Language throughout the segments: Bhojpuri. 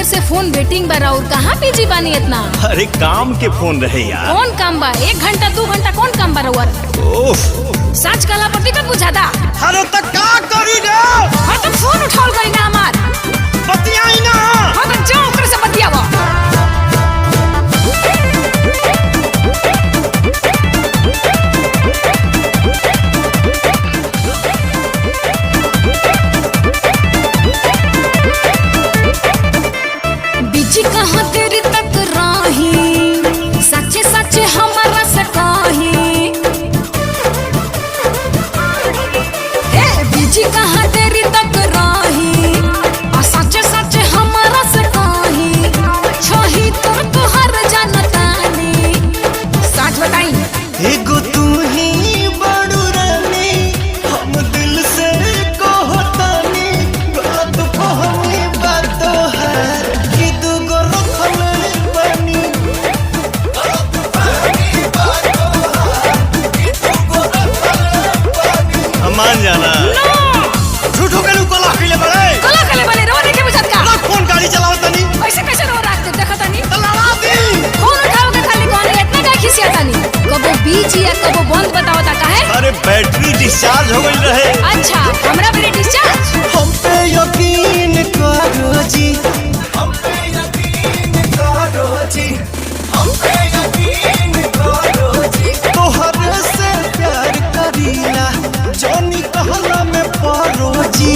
से फोन वेटिंग बा और कहाँ बिजी बानी इतना? अरे काम के फोन रहे यार। कौन काम बा? 1 घंटा 2 घंटा कौन काम बा रउआ? सच कहला पर टिकट बुझाता। अरे तो का करी रे? हां तो फोन उठाल गई ना हमार। बतियाई ना। हां तो जाओ ओकरे से बतियावा। बिजी कहाँ तेरी तक राही, सच्चे सच्चे हमारा से कही। बिजी कहाँ तेरी तक राही, सच्चे सच्चे हमारा से कही। छोही तोर तोहर जानतानी, सच बताई। एगो तू ही बड़ू रानी, हम दिल से कहतानी। गलत फहमी बात है कि दूगो रखल बानी। गलत फहमी बात है कि दूगो रखल बानी। मान जाना। झूठो के कोला खइले बड़े। कोला खइले बड़े रो देखे बुझत का। फोन गाड़ी चलावतानी। ऐसे कैसे रो रात देखतानी? लड़ा दी। फोन उठाओ के खाली कौन इतना का खिसियातानी? कबो बीजी या कबो बंद बतावता काहे? अरे बैटरी डिस्चार्ज हो गई रहे। अच्छा हमरा पे डिस्चार्ज? हम पे यकीन करो जी, हम पे यकीन करो जी, हम पे यकीन करो जी। तोहरे से प्यार करीला, जानी कहला में पारो जी।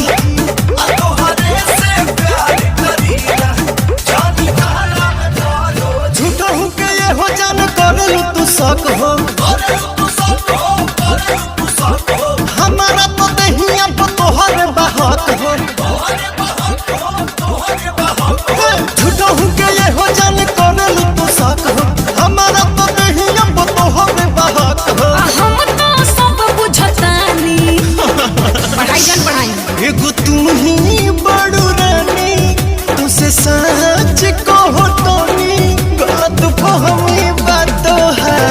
तोहरे से प्यार करीला, जानी कहला में पारो। झूठा हूँ के ये हो जान करलू तू शक हो। हमारा तो दहिया तो तोहर बहक हो। झूठा हूँ के ये हो जान करलू तू शक हो। हमारा तो दहिया तो तोहर बहक हो। हम तो सब बुझतानी। पढ़ाई जान पढ़ाई। एगो तू ही बड़ू रानी, तुझसे सच कहो तोनी। गलत फहमी बात है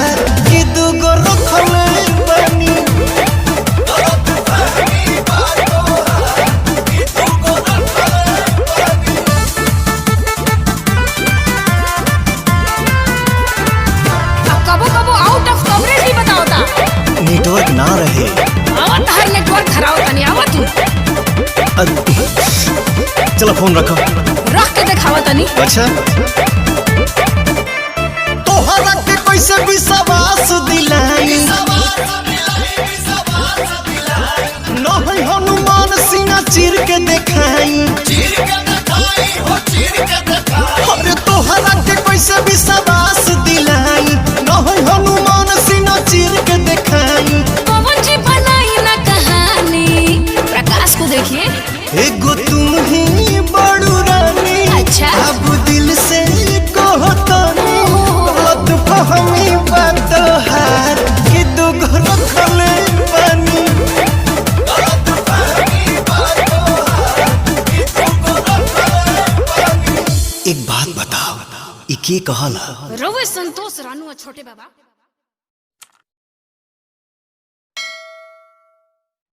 कि दूगो रखल बानी। गलत फहमी बात है कि दूगो रखल बानी। अब कबो कबो आउट ऑफ कवरेज भी बताओता। नेटवर्क ना रहे। आवत हर नेटवर्क खरावतानी आवत तू। चलो फोन रखो। रख के दिखावतानी। अच्छा तोहरा के कैसे विश्वास दिलाई? नहीं हनुमान सीना चीर के देखाई। अरे तोहरा के कैसे विश्वास दिलाई? नहीं हनुमान सीना चीर के देखाई। पवन जी बनाई ना कहानी, प्रकाश को देखिए। एगो तुम ही बड़ू रानी। अच्छा। अब दिल से कहतानी। गलत फहमी बात है कि दूगो रखल बानी। गलत फहमी बात है कि दूगो रखल बानी। एक बात बताओ, ई के कहला? रवे संतोष रानू छोटे बाबा।